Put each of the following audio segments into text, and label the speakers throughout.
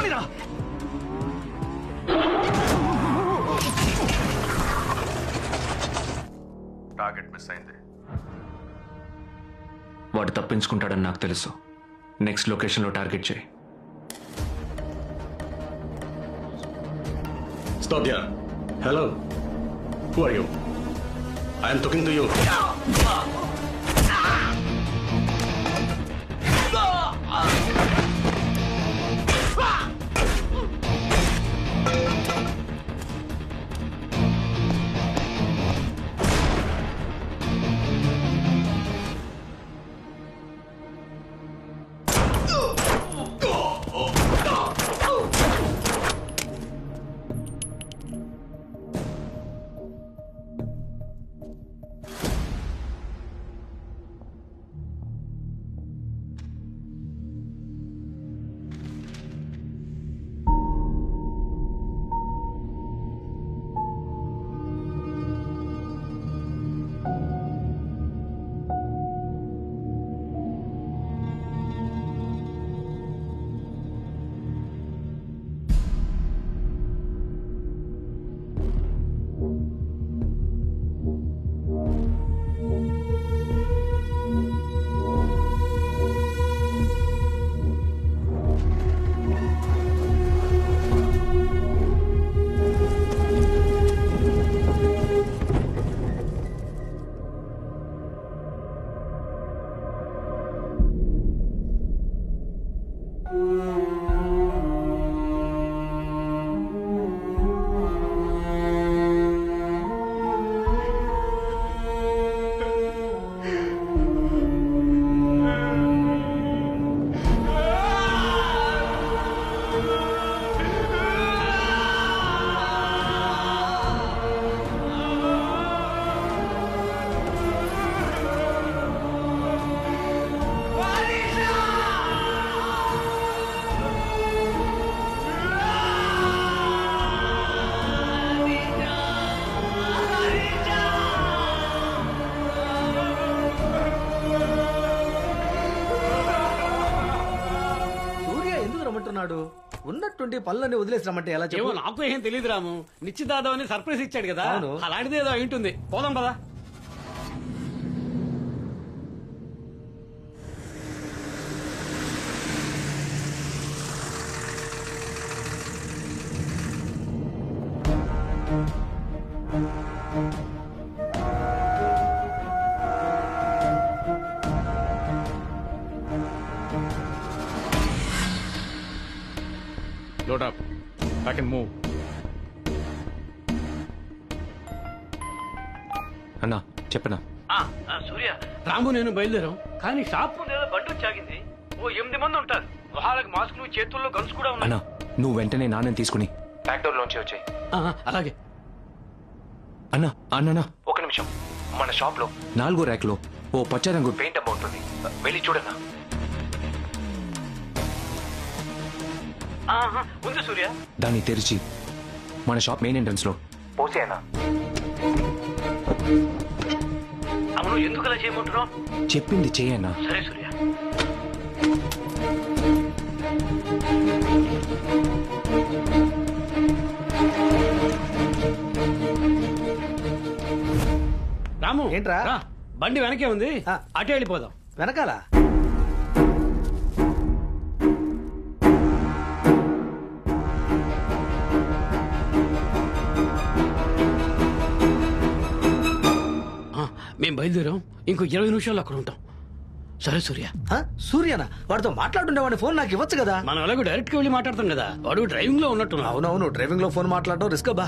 Speaker 1: రానిరా.
Speaker 2: Target miss అయింది.
Speaker 3: వాడు తప్పించుకుంటాడని నాకు తెలుసు. నెక్స్ట్ లొకేషన్లో టార్గెట్ చేయి.
Speaker 4: Stop there. Hello. Who are you? I am talking to you.
Speaker 1: ఉన్నట్టుండి పనులన్నీ వదిలేసినామంటే ఎలా
Speaker 5: ఏమో
Speaker 1: చెప్పు?
Speaker 5: నాకు ఏం తెలియదు రాము. నిశ్చితార్థం అని సర్ప్రైజ్ ఇచ్చాడు కదా,
Speaker 1: అవును.
Speaker 5: అలాంటిది ఏదో అయి ఉంటుంది. పోదాం పదా.
Speaker 2: Load up. I can move.
Speaker 3: అన్నా చెప్పనా?
Speaker 5: సూర్య, రాము నేను బయలుదేరాం, కానీ షాప్ ముందు ఏదో బండి వచ్చాగింది. ఓ 8 మంది ఉంటారు. మొహాలకు మాస్కులు, చేతుల్లో గన్స్ కూడా ఉన్నాయి.
Speaker 3: అన్నా నువ్వు వెంటనే నాన్నని తీసుకుని బ్యాక్ డోర్ లోంచి వచ్చాయి.
Speaker 5: అలాగే
Speaker 3: అన్నా అన్నా ఒక నిమిషం. మన షాప్ లో 4వ ర్యాక్ లో ఓ పచ్చ రంగు పెయింట్ అమ్మ ఉంటుంది, వెళ్ళి చూడన్నా.
Speaker 5: ఉంది సూర్య.
Speaker 3: దాన్ని తెరిచి మన షాప్ మెయిన్ ఎంట్రన్స్ లో పోసేయన్నా.
Speaker 5: అవును, ఎందుకు అలా చేయమంటున్నావు?
Speaker 3: చెప్పింది చేయన్నా.
Speaker 5: సరే సూర్య. రాము
Speaker 1: ఏంట్రా?
Speaker 5: రా, బండి వెనకే ఉంది, అటే వెళ్ళిపోదాం.
Speaker 1: వెనకాల
Speaker 5: మేము బయలుదేరాం, ఇంకో 20 నిమిషాల్లో అక్కడ ఉంటాం. సరే సూర్య.
Speaker 1: సూర్యనా? వాడితో మాట్లాడుండే వాడి ఫోన్ నాకు ఇవ్వచ్చు కదా.
Speaker 5: మనం అలాగే డైరెక్ట్ గా వెళ్ళి మాట్లాడతాం కదా, వాడు డ్రైవింగ్ లో ఉన్నట్టు.
Speaker 1: అవునవును, డ్రైవింగ్ లో ఫోన్ మాట్లాడడం రిస్క్ బా.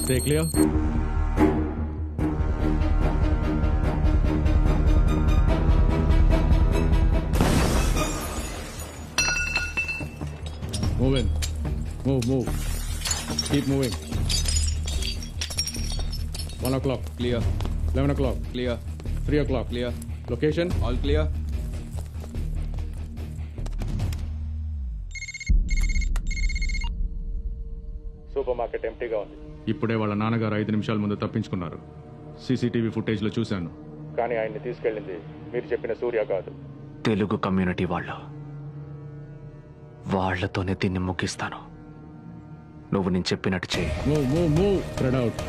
Speaker 2: Stay clear. Move in. Move. Keep moving. 1 o'clock, clear. 11 o'clock, clear. 3 o'clock, clear. Location, all clear. Super market ఎంటీగా ఉంది. ఇప్పుడే వాళ్ళ నాన్నగారు 5 నిమిషాల ముందు తప్పించుకున్నారు. సీసీటీవీ ఫుటేజ్లో చూశాను.
Speaker 4: కానీ ఆయన్ని తీసుకెళ్ళింది మీరు చెప్పిన సూర్య కాదు.
Speaker 3: తెలుగు కమ్యూనిటీ వాళ్ళతోనే దీన్ని ముగిస్తాను. నువ్వు నేను చెప్పినట్టు చేయి.
Speaker 2: Spread out.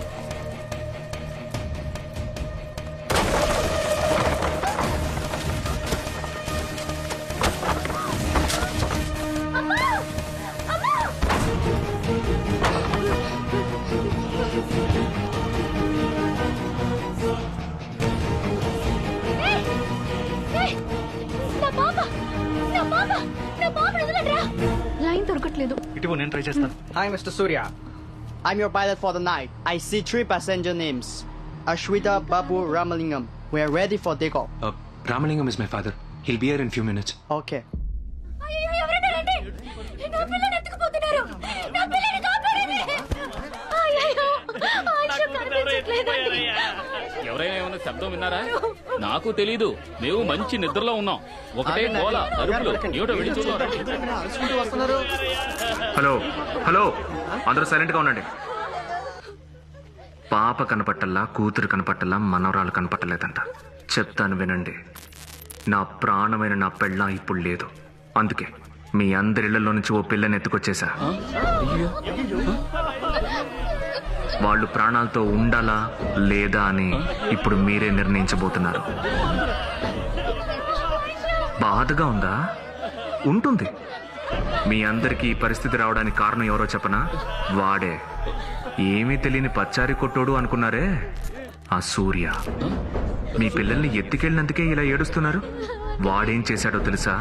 Speaker 6: లైన్ దొరకట్లేదు.
Speaker 1: ఇటు నేను ట్రై చేస్తాను.
Speaker 7: Hi, Mr. Surya. I'm your pilot for the night. I see 3 passenger names. Ashwita, Babu, Ramalingam. We are ready for takeoff.
Speaker 3: Ramalingam is my father. Hill be here in few minutes.
Speaker 7: Okay.
Speaker 6: అయ్యో, ఎవరైనా రండి. నా పిల్లని ఎత్తుకుపోతున్నారు. నా పిల్లని కాపాడండి. అయ్యో, ఆశ కనిపించట్లేదండి.
Speaker 8: ఎవరైనా ఏమైనా శబ్దం విన్నారా? నాకు తెలీదు. మేము మంచి నిద్రలో ఉన్నాం. ఒకటే గోల, అరుపులు. ఏమిటో వెళ్ళి చూడండి.
Speaker 3: హలో హలో, అందరూ సైలెంట్ గా ఉండండి. పాప కనపట్టల్లా, కూతురు కనపట్టల్లా, మనవరాలు కనపట్టలేదంట. చెప్తాను వినండి. నా ప్రాణమైన నా పెళ్ళ ఇప్పుడు లేదు. అందుకే మీ అందరిళ్లలో నుంచి ఓ పిల్లని ఎత్తుకొచ్చేసా. వాళ్ళు ప్రాణాలతో ఉండాలా లేదా అని ఇప్పుడు మీరే నిర్ణయించబోతున్నారు. బాధగా ఉందా? ఉంటుంది. మీ అందరికీ ఈ పరిస్థితి రావడానికి కారణం ఎవరో చెప్పనా? వాడే. ఏమీ తెలియని పచ్చారి కొట్టోడు అనుకున్నారే, ఆ సూర్య. మీ పిల్లల్ని ఎత్తుకెళ్ళినందుకే ఇలా ఏడుస్తున్నారు. వాడేం చేశాడో తెలుసా?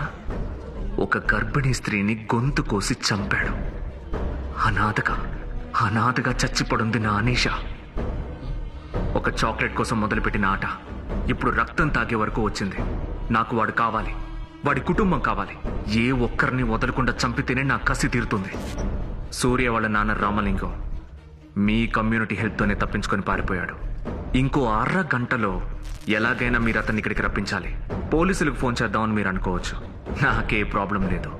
Speaker 3: ఒక గర్భిణీ స్త్రీని గొంతు కోసి చంపాడు. అనాథగా చచ్చిపడుంది నా అనీష. ఒక చాక్లెట్ కోసం మొదలుపెట్టిన ఆట ఇప్పుడు రక్తం తాగే వరకు వచ్చింది. నాకు వాడు కావాలి, వాడి కుటుంబం కావాలి. ఏ ఒక్కరిని వదలకుండా చంపితేనే నా కసి తీరుతుంది. సూర్య వాళ్ళ నాన్న రామలింగం మీ కమ్యూనిటీ హెల్ప్తోనే తప్పించుకొని పారిపోయాడు. ఇంకో 6 గంటలో ఎలాగైనా మీరు అతన్ని ఇక్కడికి రప్పించాలి. పోలీసులకు ఫోన్ చేద్దామని మీరు అనుకోవచ్చు. నాకే ప్రాబ్లం లేదు.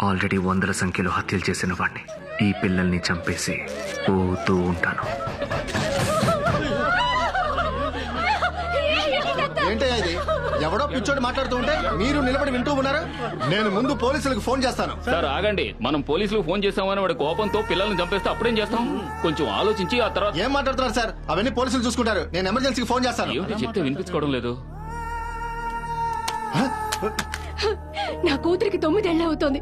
Speaker 3: ఆల్రెడీ 100ల సంఖ్యలో హత్యలు చేసిన వాడిని ఈ పిల్లల్ని చంపేసి పోతూ ఉంటాను.
Speaker 9: ఏంటయ్యా ఇది? ఎవడో పిచ్చోడు మాట్లాడుతూ ఉంటే మీరు నిలబడి వింటూ ఉన్నారు. నేను ముందు పోలీసులకు ఫోన్ చేస్తాను.
Speaker 8: సార్ ఆగండి. మనం పోలీసులకు ఫోన్ చేసామని వాడి కోపంతో పిల్లల్ని చంపేస్తే అప్పుడేం చేస్తాం? కొంచెం ఆలోచించి ఆ తర్వాత.
Speaker 9: ఏం మాట్లాడుతున్నారు సార్? అవన్నీ పోలీసులు చూసుకుంటారు. నేను ఎమర్జెన్సీకి ఫోన్ చేస్తాను.
Speaker 8: ఏమిటి చెప్తే వినిపించుకోవడం లేదు?
Speaker 6: నా కూతురికి 9 ఏళ్ళు అవుతోంది.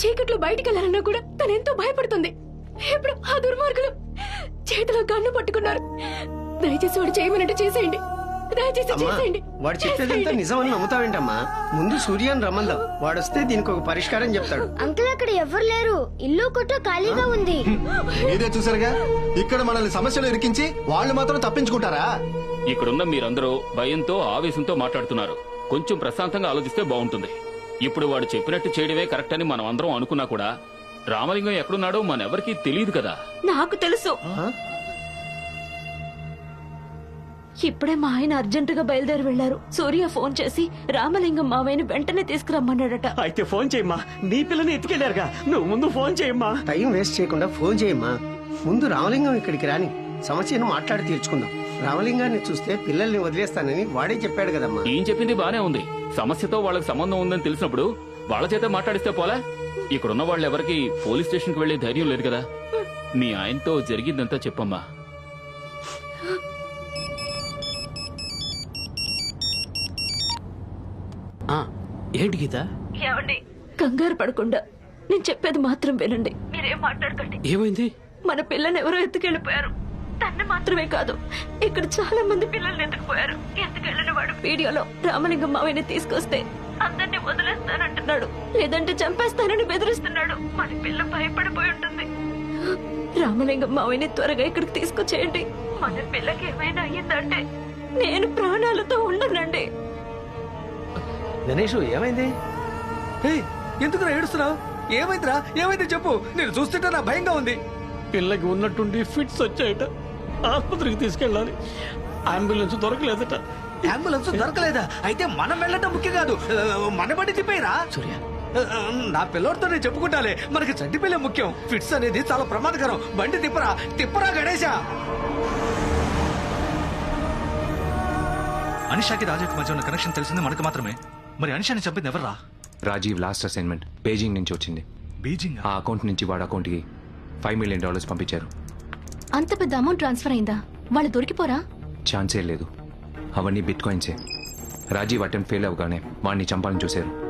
Speaker 6: చీకట్లో బయటికి వెళ్ళాలన్నా కూడా తను ఎంతో భయపడుతుంది. ఇప్పుడు ఆ దుర్మార్గులు చేతిలో గన్ను పట్టుకున్నారు. దయచేసి వాడు చేయమన్నట్టు చేసేయండి. దయచేసి చేసేయండి.
Speaker 7: వాడు చెప్పేదంతా నిజమని నమ్ముతావేంటమ్మా? ముందు సూర్యాన్ని రమ్మందాం. వాడొస్తే దీనికి ఒక పరిష్కారం చెప్తాడు.
Speaker 10: అంకుల్ అక్కడ ఎవరు లేరు. ఇల్లు కొట్టు ఖాళీగా ఉంది.
Speaker 9: మీరే చూసారుగా, ఇక్కడ మనల్ని సమస్యలు ఇరికించి వాళ్ళు మాత్రం తప్పించుకుంటారా?
Speaker 8: ఇక్కడున్న మీరందరూ భయంతో ఆవేశంతో మాట్లాడుతున్నారు. కొంచెం ప్రశాంతంగా ఆలోచిస్తే బాగుంటుంది. ఇప్పుడు వాడు చెప్పినట్టు చేయడమే కరెక్ట్ అని మనం అందరం అనుకున్నా కూడా రామలింగం ఎక్కడున్నాడో మనెవరికీ తెలియదు కదా.
Speaker 6: నాకు తెలుసు. ఇప్పుడే మా ఆయన అర్జెంటుగా బయలుదేరి వెళ్లారు. సూర్య ఫోన్ చేసి రామలింగం మావయ్యని వెంటనే తీసుకురమ్మన్నాడట.
Speaker 7: అయితే ఫోన్ చేయమ్మా. నీ పిల్లని ఎత్తుకెళ్లారుగా, నువ్వు ముందు ఫోన్ చేయమ్మా. టైం వేస్ట్ చేయకుండా ఫోన్ చేయమ్మా. ముందు రామలింగం ఇక్కడికి రాని సమస్యను మాట్లాడి తీర్చుకుందాం. రామలింగాన్ని చూస్తే పిల్లల్ని వదిలేస్తానని వాడే చెప్పాడు కదమ్మా.
Speaker 8: ఏం చెప్పింది బానే ఉంది. సమస్యతో వాళ్ళకి సంబంధం ఉందని తెలిసినప్పుడు వాళ్ళ చేత మాట్లాడిస్తే పోలా? ఇక్కడున్న వాళ్ళు ఎవరికి పోలీస్ స్టేషన్ కి వెళ్లే ధైర్యం లేదు కదా. మీ ఆయనతో జరిగిందంతా చెప్పమ్మా.
Speaker 5: ఏంటి గీత?
Speaker 6: ఏమండి, కంగారు పడకుండా నేను చెప్పేది మాత్రం వినండి. మీరేం మాట్లాడకండి.
Speaker 5: ఏమైంది?
Speaker 6: మన పిల్లని ఎవరో ఎత్తుకెళ్లిపోయారు. తన్ని మాత్రమే కాదు, ఇక్కడ చాలా మంది పిల్లల్ని ఎత్తుకుపోయారు. ఎత్తుకెళ్లిన వాడు వీడియోలో రామలింగం మావయ్యని తీసుకొస్తే అందరినీ వదిలేస్తానంటున్నాడు, లేదంటే చంపేస్తానని బెదిరిస్తున్నాడు. మన పిల్ల భయపడిపోయి ఉంటుంది. రామలింగం మావయ్యని త్వరగా ఇక్కడికి తీసుకొచ్చేయండి. మన పిల్లకి ఏమైనా అయ్యిందంటే నేను ప్రాణాలతో ఉండనండి.
Speaker 1: గణేష్ ఏమైంది? ఎందుకు ఏడుస్తున్నావు? ఏమైందిరా? ఏమైంది చెప్పు. నేను చూస్తుంటే నా భయంగా ఉంది.
Speaker 5: పిల్లకి ఉన్నట్టుండి ఫిట్స్ వచ్చాయట. ఆసుపత్రికి తీసుకెళ్ళాలి. అంబులెన్స్ దొరకలేదట.
Speaker 1: అంబులెన్స్ దొరకలేదా? అయితే మనం వెళ్ళటం ముఖ్యం కాదు. మన బండి తిప్పేరా సూర్య. నా పిల్లోడితో నేను చెప్పుకుంటాలే. మనకి చంటి పిల్ల ముఖ్యం. ఫిట్స్ అనేది చాలా ప్రమాదకరం. బండి తిప్పరా గణేశ. అనిషాకి రాజాకి మధ్య ఉన్న కనెక్షన్ తెలిసింది మనకు మాత్రమే. మరి అనిషాని చంపింది ఎవర్రా?
Speaker 11: రాజీవ్ లాస్ట్ అసైన్మెంట్ బీజింగ్ నుంచి వచ్చింది.
Speaker 1: బీజింగ్?
Speaker 11: ఆ అకౌంట్ నుంచి వాడు అకౌంట్కి $5 million పంపించారు.
Speaker 6: అంత పెద్ద అమౌంట్ ట్రాన్స్ఫర్ అయిందా? వాళ్ళు దొరికిపోరా?
Speaker 11: ఛాన్సే లేదు. అవన్నీ బిట్ కాయిన్సే. రాజీవ్ అటెంప్ట్ ఫెయిల్ అవగానే వాడిని చంపాలని చూశారు.